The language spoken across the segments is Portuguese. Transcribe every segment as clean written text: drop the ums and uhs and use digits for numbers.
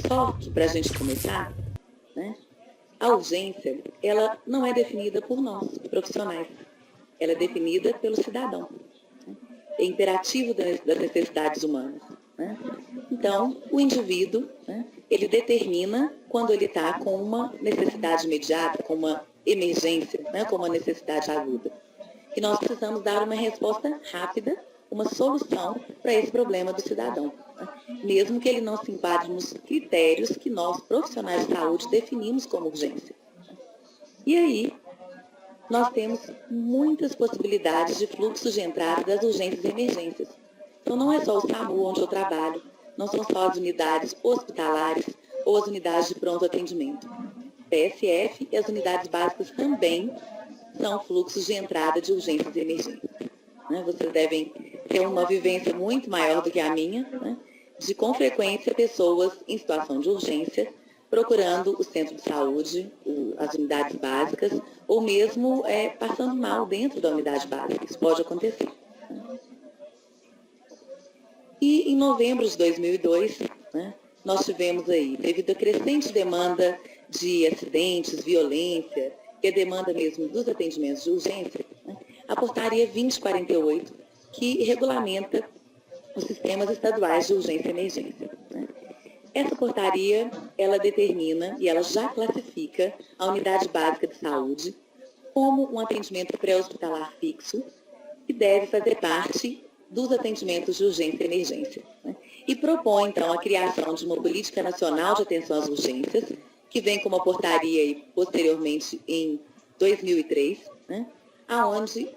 Só que, para a gente começar, né, a urgência, ela não é definida por nós, profissionais. Ela é definida pelo cidadão. Né? É imperativo das necessidades humanas. Né? Então, o indivíduo, né, ele determina quando ele está com uma necessidade imediata, com uma emergência, né, com uma necessidade aguda. E nós precisamos dar uma resposta rápida, uma solução para esse problema do cidadão, né? Mesmo que ele não se enquadre nos critérios que nós, profissionais de saúde, definimos como urgência. E aí, nós temos muitas possibilidades de fluxo de entrada das urgências e emergências. Então, não é só o SAMU onde eu trabalho, não são só as unidades hospitalares ou as unidades de pronto atendimento. PSF e as unidades básicas também são fluxos de entrada de urgências e emergências. Vocês devem ter uma vivência muito maior do que a minha, né, de com frequência pessoas em situação de urgência procurando o centro de saúde, as unidades básicas, ou mesmo passando mal dentro da unidade básica. Isso pode acontecer. E em novembro de 2002, né, nós tivemos aí, devido à crescente demanda de acidentes, violência, e a demanda mesmo dos atendimentos de urgência, né, a portaria 2048, que regulamenta os sistemas estaduais de urgência e emergência. Né. Essa portaria, ela determina e ela já classifica a unidade básica de saúde como um atendimento pré-hospitalar fixo que deve fazer parte dos atendimentos de urgência e emergência. Né? E propõe, então, a criação de uma política nacional de atenção às urgências, que vem com uma portaria aí, posteriormente em 2003, né? Onde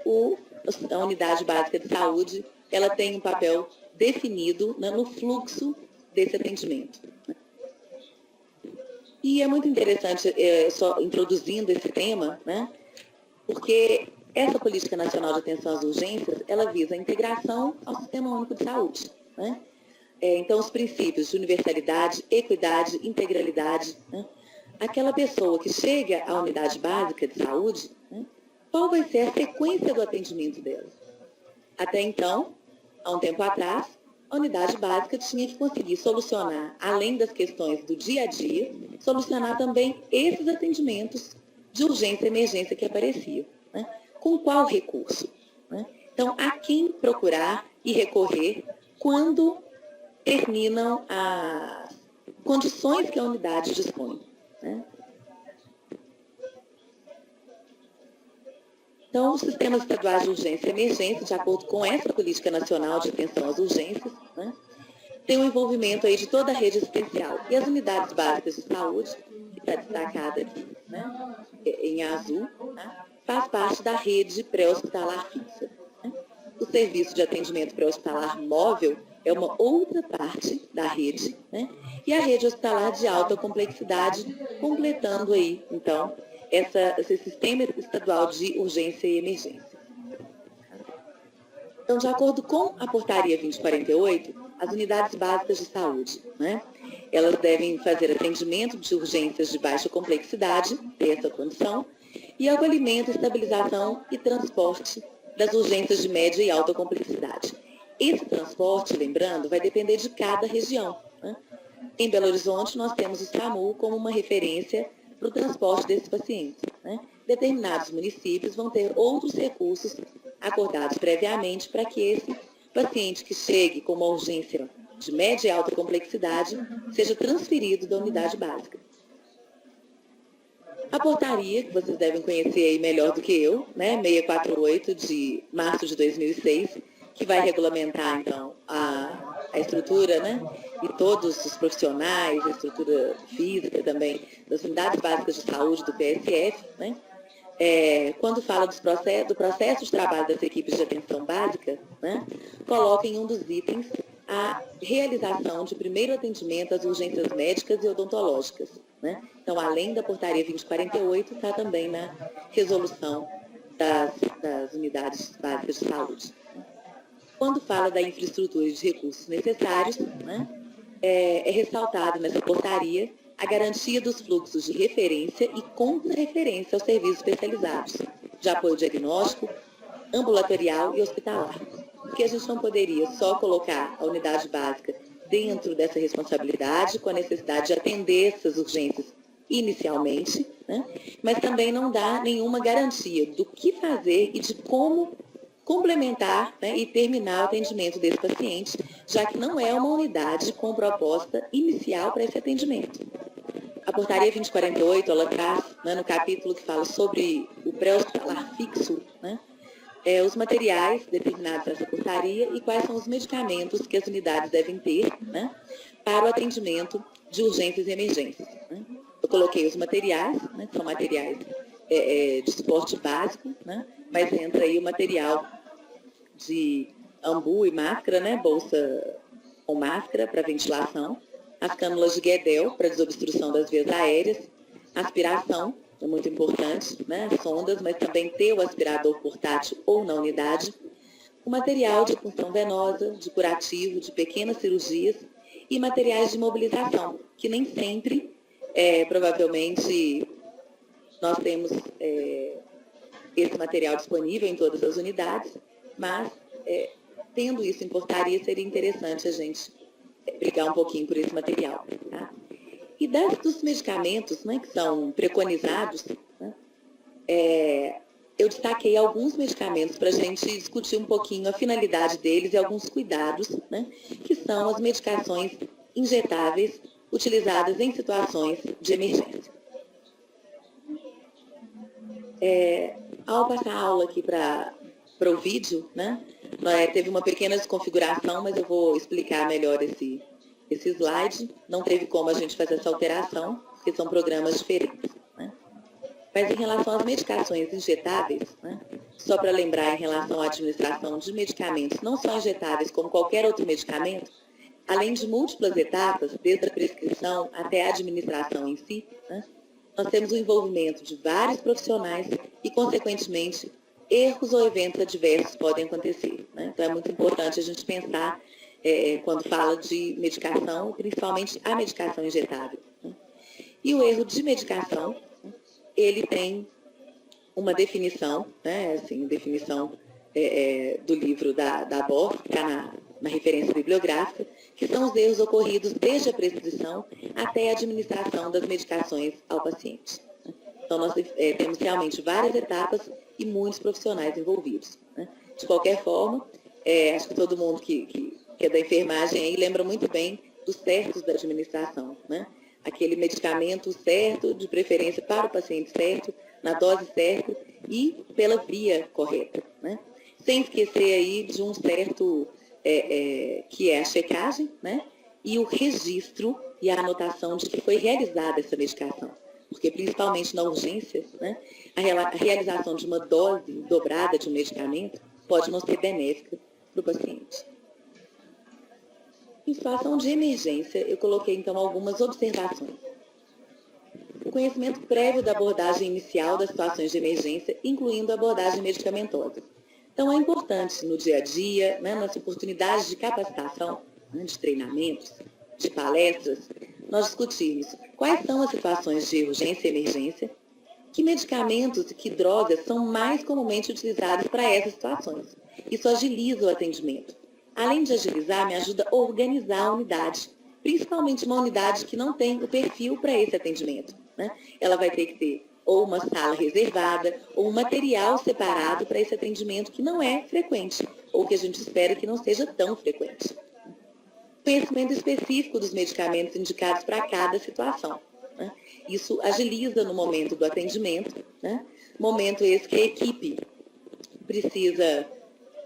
a unidade básica de saúde ela tem um papel definido, né, no fluxo desse atendimento. E é muito interessante, só introduzindo esse tema, né, porque essa Política Nacional de Atenção às Urgências, ela visa a integração ao Sistema Único de Saúde. Né? Então, os princípios de universalidade, equidade, integralidade. Né? Aquela pessoa que chega à unidade básica de saúde, né, qual vai ser a sequência do atendimento dela? Até então, há um tempo atrás, a unidade básica tinha que conseguir solucionar, além das questões do dia a dia, solucionar também esses atendimentos de urgência e emergência que apareciam. Né? Com qual recurso? Né? Então, a quem procurar e recorrer quando terminam as condições que a unidade dispõe. Né? Então, os sistemas estaduais de urgência e emergência, de acordo com essa Política Nacional de Atenção às Urgências, né, tem o envolvimento aí de toda a rede assistencial. E as unidades básicas de saúde, que está destacada aqui, né, em azul, né, faz parte da rede pré-hospitalar fixa. Né? O serviço de atendimento pré-hospitalar móvel é uma outra parte da rede, né? E a rede hospitalar de alta complexidade, completando aí, então, esse sistema estadual de urgência e emergência. Então, de acordo com a portaria 2048, as unidades básicas de saúde, né, elas devem fazer atendimento de urgências de baixa complexidade, ter essa condição, e acolhimento, estabilização e transporte das urgências de média e alta complexidade. Esse transporte, lembrando, vai depender de cada região. Né? Em Belo Horizonte, nós temos o SAMU como uma referência para o transporte desses pacientes. Né? Determinados municípios vão ter outros recursos acordados previamente para que esse paciente que chegue com uma urgência de média e alta complexidade seja transferido da unidade básica. A portaria, que vocês devem conhecer aí melhor do que eu, né, 648 de março de 2006, que vai regulamentar, então, a estrutura, né, e todos os profissionais, a estrutura física também, das unidades básicas de saúde do PSF, né, quando fala do processo de trabalho das equipes de atenção básica, né, coloca em um dos itens a realização de primeiro atendimento às urgências médicas e odontológicas. Né? Então, além da portaria 2048, está também na resolução das unidades básicas de saúde. Quando fala da infraestrutura e de recursos necessários, né, é ressaltado nessa portaria a garantia dos fluxos de referência e contra-referência aos serviços especializados, de apoio diagnóstico, ambulatorial e hospitalar. Porque a gente não poderia só colocar a unidade básica dentro dessa responsabilidade, com a necessidade de atender essas urgências inicialmente, né? Mas também não dá nenhuma garantia do que fazer e de como complementar, né, e terminar o atendimento desse paciente, já que não é uma unidade com proposta inicial para esse atendimento. A portaria 2048, ela traz, né, no capítulo que fala sobre o pré-hospitalar fixo, né, os materiais determinados nessa portaria e quais são os medicamentos que as unidades devem ter, né, para o atendimento de urgências e emergências. Né. Eu coloquei os materiais, né, que são materiais de suporte básico, né, mas entra aí o material de ambu e máscara, né, bolsa com máscara para ventilação, as cânulas de Guedel para desobstrução das vias aéreas, aspiração, é muito importante, né, sondas, mas também ter o aspirador portátil ou na unidade, o material de punção venosa, de curativo, de pequenas cirurgias e materiais de mobilização, que nem sempre, provavelmente, nós temos esse material disponível em todas as unidades, mas, tendo isso em portaria, seria interessante a gente brigar um pouquinho por esse material. Tá? E dos medicamentos, né, que são preconizados, né, eu destaquei alguns medicamentos para a gente discutir um pouquinho a finalidade deles e alguns cuidados, né, que são as medicações injetáveis utilizadas em situações de emergência. Ao passar a aula aqui para o vídeo, né, teve uma pequena desconfiguração, mas eu vou explicar melhor esse slide. Não teve como a gente fazer essa alteração, porque são programas diferentes. Né? Mas em relação às medicações injetáveis, né, só para lembrar em relação à administração de medicamentos não só injetáveis como qualquer outro medicamento, além de múltiplas etapas, desde a prescrição até a administração em si, né, nós temos o envolvimento de vários profissionais e, consequentemente, erros ou eventos adversos podem acontecer. Né? Então, é muito importante a gente pensar, quando fala de medicação, principalmente a medicação injetável. Né? E o erro de medicação, ele tem uma definição, né? Assim, definição do livro da BOR, que está na referência bibliográfica, que são os erros ocorridos desde a prescrição até a administração das medicações ao paciente. Então, nós temos realmente várias etapas e muitos profissionais envolvidos. Né? De qualquer forma, acho que todo mundo que é da enfermagem aí lembra muito bem dos certos da administração. Né? Aquele medicamento certo, de preferência para o paciente certo, na dose certa e pela via correta. Né? Sem esquecer aí de um certo, que é a checagem, né? E o registro e a anotação de que foi realizada essa medicação. Porque, principalmente na urgência, né, a realização de uma dose dobrada de um medicamento pode não ser benéfica para o paciente. Em situação de emergência, eu coloquei, então, algumas observações. O conhecimento prévio da abordagem inicial das situações de emergência, incluindo a abordagem medicamentosa. Então, é importante no dia a dia, né, nas oportunidades de capacitação, né, de treinamentos, de palestras, nós discutirmos quais são as situações de urgência e emergência, que medicamentos e que drogas são mais comumente utilizados para essas situações. Isso agiliza o atendimento. Além de agilizar, me ajuda a organizar a unidade, principalmente uma unidade que não tem o perfil para esse atendimento. Né? Ela vai ter que ter ou uma sala reservada, ou um material separado para esse atendimento que não é frequente, ou que a gente espera que não seja tão frequente. Conhecimento específico dos medicamentos indicados para cada situação. Né? Isso agiliza no momento do atendimento, né? Momento esse que a equipe precisa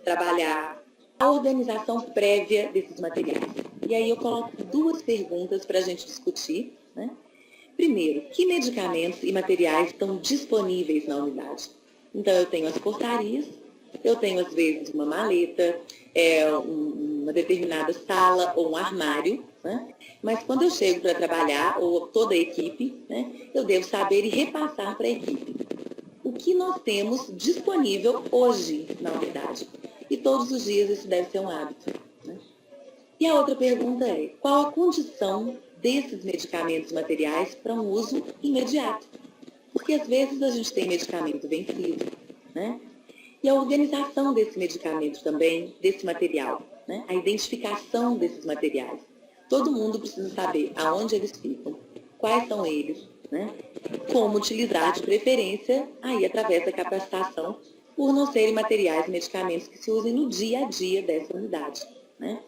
trabalhar a organização prévia desses materiais. E aí eu coloco duas perguntas para a gente discutir. Né? Primeiro, que medicamentos e materiais estão disponíveis na unidade? Então, eu tenho as portarias, eu tenho, às vezes, uma maleta, uma determinada sala ou um armário, né? Mas quando eu chego para trabalhar, ou toda a equipe, né, eu devo saber e repassar para a equipe o que nós temos disponível hoje na unidade. E todos os dias isso deve ser um hábito. Né? E a outra pergunta é, qual a condição desses medicamentos materiais para um uso imediato? Porque às vezes a gente tem medicamento vencido, né? E a organização desse medicamento também, desse material, né? A identificação desses materiais. todo mundo precisa saber aonde eles ficam, quais são eles, né? Como utilizar de preferência, aí através da capacitação, por não serem materiais e medicamentos que se usem no dia a dia dessa unidade, né?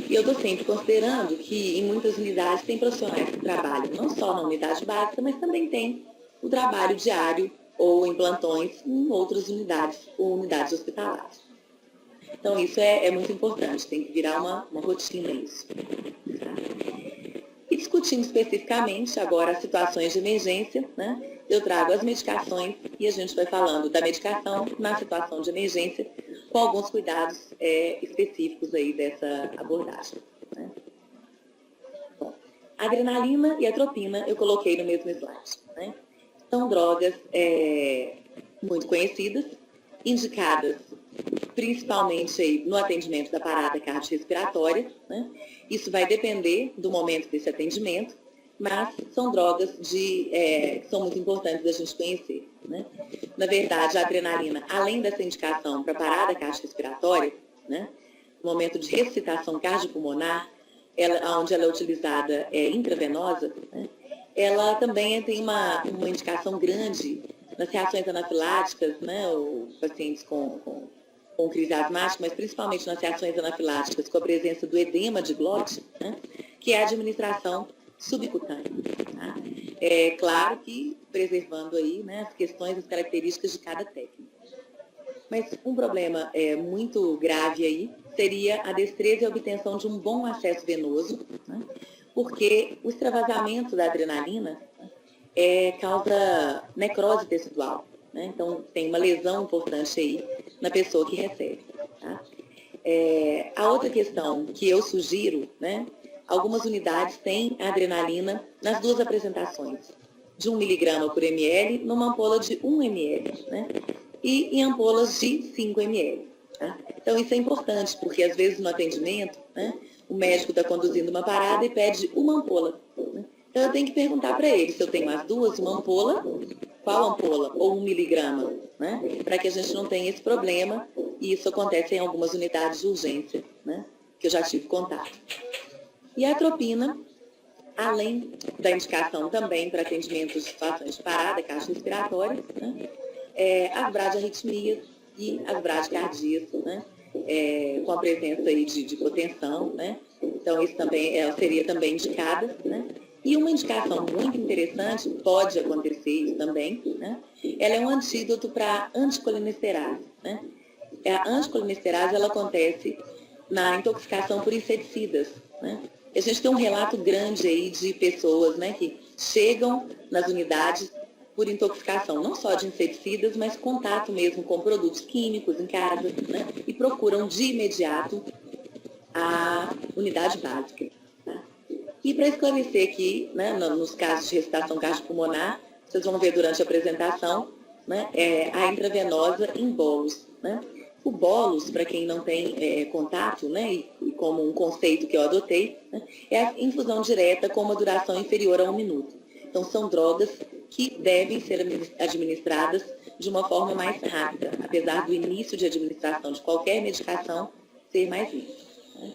E eu estou sempre considerando que em muitas unidades tem profissionais que trabalham não só na unidade básica, mas também tem o trabalho diário ou em plantões em outras unidades ou unidades hospitalares. Então isso é muito importante, tem que virar uma rotina isso. Tá? E discutindo especificamente agora as situações de emergência, né, eu trago as medicações e a gente vai falando da medicação na situação de emergência, com alguns cuidados específicos aí dessa abordagem. Né? Bom, a adrenalina e a atropina eu coloquei no mesmo slide. Né? São drogas muito conhecidas, indicadas principalmente aí no atendimento da parada cardiorrespiratória, né? Isso vai depender do momento desse atendimento, mas são drogas que são muito importantes da gente conhecer. Né? Na verdade, a adrenalina, além dessa indicação para parada cardiorrespiratória, né? No momento de ressuscitação cardiopulmonar, onde ela é utilizada intravenosa, né? Ela também tem uma indicação grande nas reações anafiláticas, né? Os pacientes com crise asmática, mas principalmente nas reações anafiláticas com a presença do edema de glote, né? Que é a administração subcutânea. Tá? É claro que preservando aí, né, as questões, as características de cada técnica. Mas um problema muito grave aí seria a destreza e a obtenção de um bom acesso venoso, né? Porque o extravasamento da adrenalina causa necrose tecidual. Né? Então, tem uma lesão importante aí na pessoa que recebe. Tá? A outra questão que eu sugiro, né, algumas unidades têm adrenalina nas duas apresentações, de 1 miligrama por ml, numa ampola de 1 ml, né, e em ampolas de 5 ml. Tá? Então, isso é importante, porque às vezes no atendimento, né, o médico está conduzindo uma parada e pede uma ampola. Né? Então, eu tenho que perguntar para ele se eu tenho as duas, uma ampola, qual ampola, ou 1 miligrama, né? Para que a gente não tenha esse problema, e isso acontece em algumas unidades de urgência, né? Que eu já tive contato. E a atropina, além da indicação também para atendimento de situações de parada cardiorrespiratória, né? As bradiarritmias e as bradicardias, né? Com a presença aí de hipotensão, né? Então, isso também seria também indicada, né? E uma indicação muito interessante, pode acontecer isso também, né? Ela é um antídoto para anticolinestease, né? A anticolinestease, ela acontece na intoxicação por inseticidas, né? A gente tem um relato grande aí de pessoas, né, que chegam nas unidades por intoxicação, não só de inseticidas, mas contato mesmo com produtos químicos em casa, né? E procuram de imediato a unidade básica. E para esclarecer aqui, né, nos casos de ressuscitação cardiopulmonar, vocês vão ver durante a apresentação, né, a intravenosa em bolos. Né? O bolos, para quem não tem contato, né, e como um conceito que eu adotei, né, é a infusão direta com uma duração inferior a 1 minuto. Então, são drogas que devem ser administradas de uma forma mais rápida, apesar do início de administração de qualquer medicação ser mais lento. Né?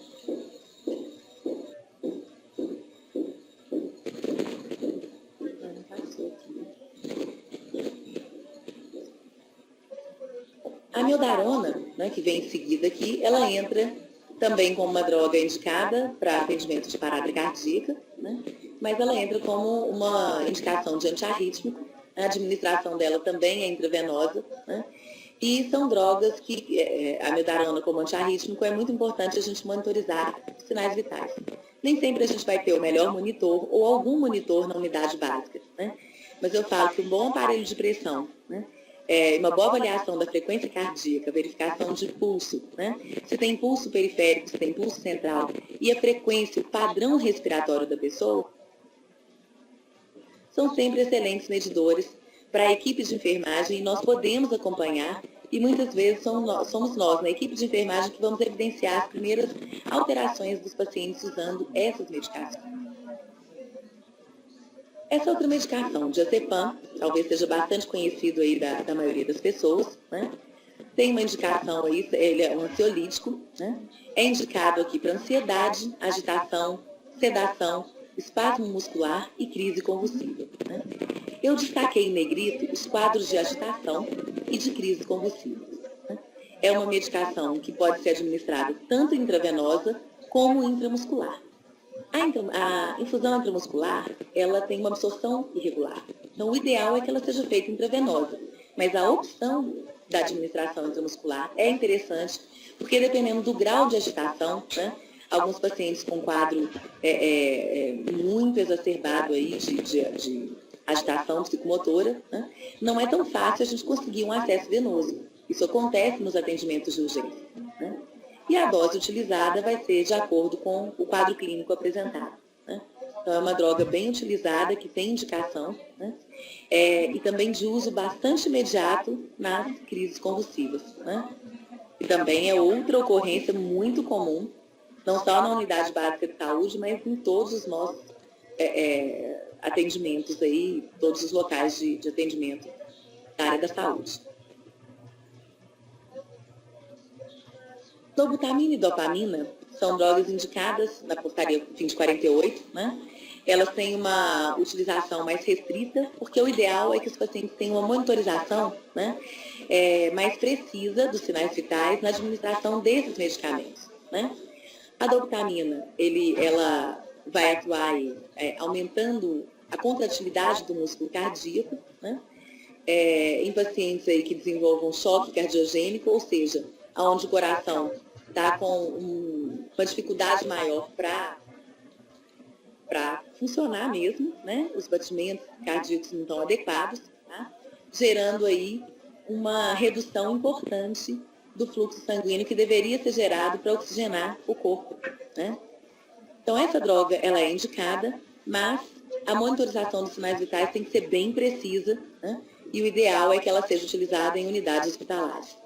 A amiodarona, né, que vem em seguida aqui, ela entra também como uma droga indicada para atendimento de parada cardíaca, né, mas ela entra como uma indicação de antiarrítmico, a administração dela também é intravenosa, né, e são drogas que, a amiodarona como antiarrítmico, é muito importante a gente monitorizar os sinais vitais. Nem sempre a gente vai ter o melhor monitor ou algum monitor na unidade básica, né, mas eu falo que um bom aparelho de pressão, né, uma boa avaliação da frequência cardíaca, verificação de pulso, né? Se tem pulso periférico, se tem pulso central, e a frequência, o padrão respiratório da pessoa, são sempre excelentes medidores para a equipe de enfermagem, e nós podemos acompanhar, e muitas vezes somos nós, na equipe de enfermagem, que vamos evidenciar as primeiras alterações dos pacientes usando essas medicações. Essa outra medicação, diazepam, talvez seja bastante conhecido aí da maioria das pessoas, né? Tem uma indicação aí, ele é um ansiolítico, né? É indicado aqui para ansiedade, agitação, sedação, espasmo muscular e crise convulsiva. Né? Eu destaquei em negrito os quadros de agitação e de crise convulsiva. Né? É uma medicação que pode ser administrada tanto intravenosa como intramuscular. A infusão intramuscular, ela tem uma absorção irregular. Então, o ideal é que ela seja feita intravenosa. Mas a opção da administração intramuscular é interessante, porque dependendo do grau de agitação, né, alguns pacientes com quadro muito exacerbado aí de agitação psicomotora, né, não é tão fácil a gente conseguir um acesso venoso. Isso acontece nos atendimentos de urgência. Né? E a dose utilizada vai ser de acordo com o quadro clínico apresentado. Né? Então, é uma droga bem utilizada, que tem indicação, né? E também de uso bastante imediato nas crises convulsivas. Né? E também é outra ocorrência muito comum, não só na unidade básica de saúde, mas em todos os nossos atendimentos, aí, todos os locais de atendimento da área da saúde. Dobutamina e dopamina são drogas indicadas na portaria 2048, né? Elas têm uma utilização mais restrita, porque o ideal é que os pacientes tenham uma monitorização, né, mais precisa dos sinais vitais na administração desses medicamentos. Né? A dobutamina, ela vai atuar aumentando a contratividade do músculo cardíaco, né? Em pacientes aí que desenvolvam choque cardiogênico, ou seja, onde o coração está com uma dificuldade maior para funcionar mesmo, né? Os batimentos cardíacos não estão adequados, tá? Gerando aí uma redução importante do fluxo sanguíneo que deveria ser gerado para oxigenar o corpo. Né? Então, essa droga ela é indicada, mas a monitorização dos sinais vitais tem que ser bem precisa, né? E o ideal é que ela seja utilizada em unidades hospitalares.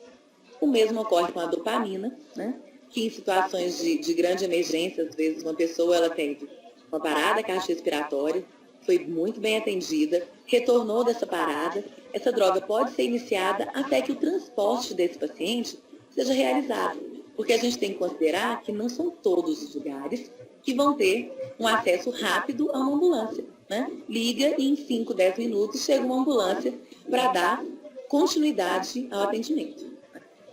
O mesmo ocorre com a dopamina, né? Que em situações de grande emergência, às vezes uma pessoa ela teve uma parada cardiorrespiratória, foi muito bem atendida, retornou dessa parada, essa droga pode ser iniciada até que o transporte desse paciente seja realizado, porque a gente tem que considerar que não são todos os lugares que vão ter um acesso rápido a uma ambulância. Né? Liga e em 5, 10 minutos chega uma ambulância para dar continuidade ao atendimento.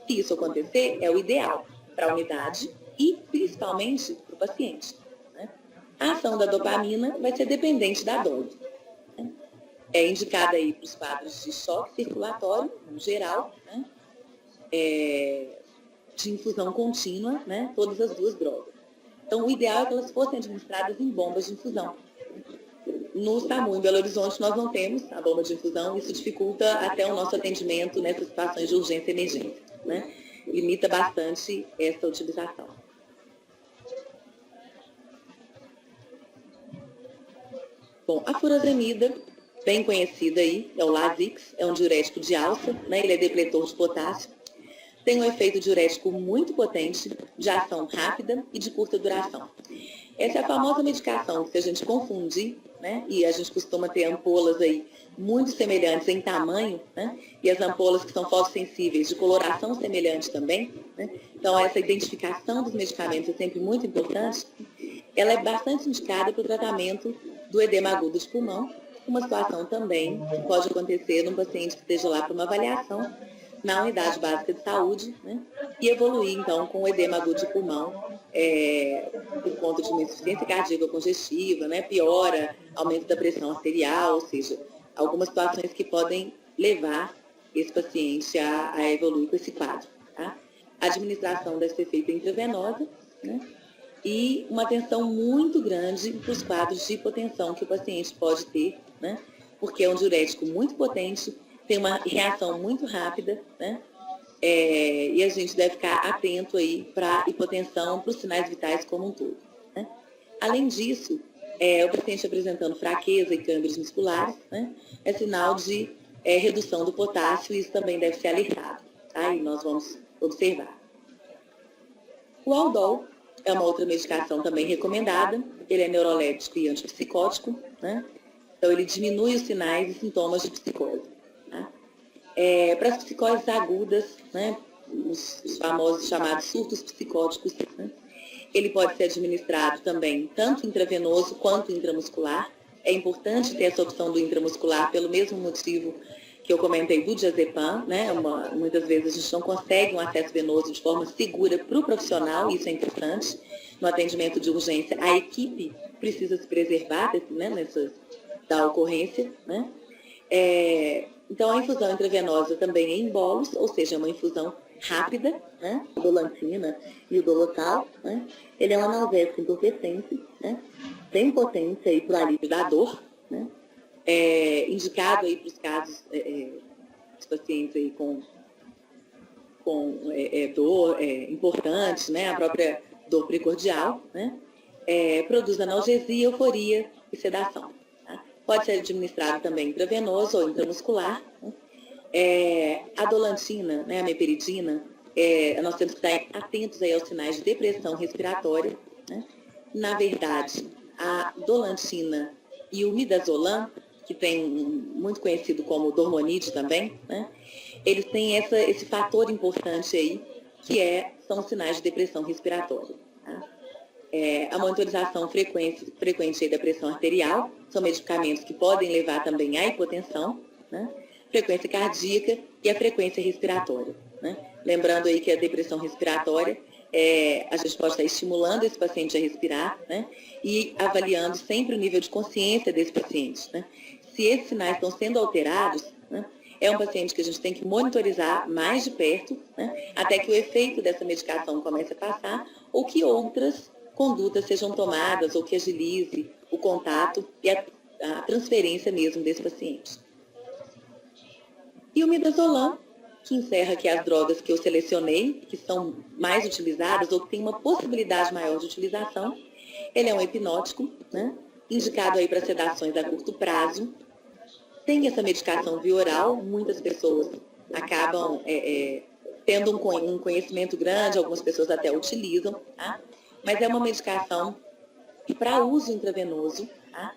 Se isso acontecer, é o ideal para a unidade e principalmente para o paciente. Né? A ação da dopamina vai ser dependente da dose. Né? É indicada aí para os quadros de choque circulatório, no geral, né? De infusão contínua, né? Todas as duas drogas. Então, o ideal é que elas fossem administradas em bombas de infusão. No SAMU, em Belo Horizonte, nós não temos a bomba de infusão, isso dificulta até o nosso atendimento nessas situações de urgência e emergência. Né? Limita bastante essa utilização. Bom, a furosemida, bem conhecida aí, é o Lasix, é um diurético de alça, né? Ele é depletor de potássio, tem um efeito diurético muito potente, de ação rápida e de curta duração. Essa é a famosa medicação que, se a gente confundir, né, e a gente costuma ter ampolas aí muito semelhantes em tamanho, né, e as ampolas que são fotossensíveis de coloração semelhante também, né, então essa identificação dos medicamentos é sempre muito importante, ela é bastante indicada para o tratamento do edema agudo de pulmão, uma situação também que pode acontecer num paciente que esteja lá para uma avaliação na unidade básica de saúde, né, e evoluir, então, com o edema agudo de pulmão, por conta de uma insuficiência cardíaca congestiva, né, piora, aumento da pressão arterial, ou seja, algumas situações que podem levar esse paciente a evoluir com esse quadro. Tá? A administração deve ser feita intravenosa, né, e uma atenção muito grande para os quadros de hipotensão que o paciente pode ter, né, porque é um diurético muito potente, tem uma reação muito rápida, né? E a gente deve ficar atento aí para a hipotensão, para os sinais vitais como um todo. Né? Além disso, o paciente apresentando fraqueza e câimbras musculares, né? É sinal de redução do potássio e isso também deve ser alertado. Tá? E nós vamos observar. O Aldol é uma outra medicação também recomendada, ele é neuroléptico e antipsicótico, né? Então ele diminui os sinais e sintomas de psicose. Para as psicoses agudas, né, os famosos chamados surtos psicóticos, né, Ele pode ser administrado também tanto intravenoso quanto intramuscular. É importante ter essa opção do intramuscular pelo mesmo motivo que eu comentei do diazepam, né? Muitas vezes a gente não consegue um acesso venoso de forma segura para o profissional, isso é importante. No atendimento de urgência, a equipe precisa se preservar da ocorrência, né? Então, a infusão intravenosa também é em bolos, ou seja, é uma infusão rápida, né? A dolantina e o dolotal, né? Ele é um analgésico entorpecente, né? Bem potente aí para o alívio da dor, né? Indicado aí para os casos dos pacientes aí com dor importante, né? A própria dor precordial, né? Produz analgesia, euforia e sedação. Tá? Pode ser administrado também intravenoso ou intramuscular. Né? A dolantina, né, a meperidina, nós temos que estar atentos aí aos sinais de depressão respiratória. Né? Na verdade, a dolantina e o midazolam, que tem muito conhecido como dormonide também, né? Eles têm esse fator importante aí, que são os sinais de depressão respiratória. Tá? A monitorização frequente da pressão arterial, são medicamentos que podem levar também à hipotensão, né? Frequência cardíaca e a frequência respiratória. Né? Lembrando aí que a depressão respiratória, a gente pode estar estimulando esse paciente a respirar, né? E avaliando sempre o nível de consciência desse paciente. Né? Se esses sinais estão sendo alterados, né? É um paciente que a gente tem que monitorizar mais de perto, né? Até que o efeito dessa medicação comece a passar ou que outras condutas sejam tomadas ou que agilize o contato e a transferência mesmo desse paciente. E o midazolam, que encerra aqui as drogas que eu selecionei, que são mais utilizadas ou que têm uma possibilidade maior de utilização. Ele é um hipnótico, né? Indicado aí para sedações a curto prazo. Tem essa medicação via oral, muitas pessoas acabam tendo um conhecimento grande, algumas pessoas até utilizam, tá? Mas é uma medicação para uso intravenoso, tá?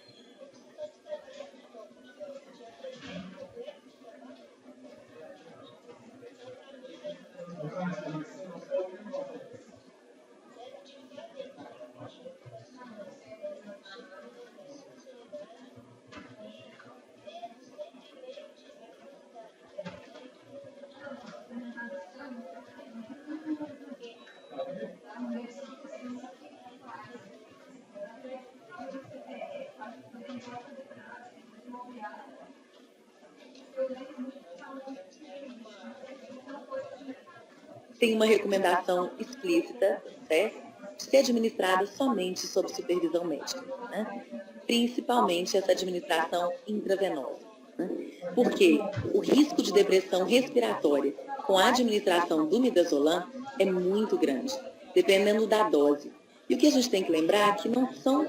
Tem uma recomendação explícita, certo? De ser administrada somente sob supervisão médica, né? Principalmente essa administração intravenosa. Né? Porque o risco de depressão respiratória com a administração do midazolam é muito grande, dependendo da dose. E o que a gente tem que lembrar é que não são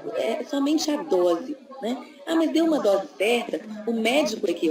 somente a dose, né? Ah, mas deu uma dose certa, o médico é que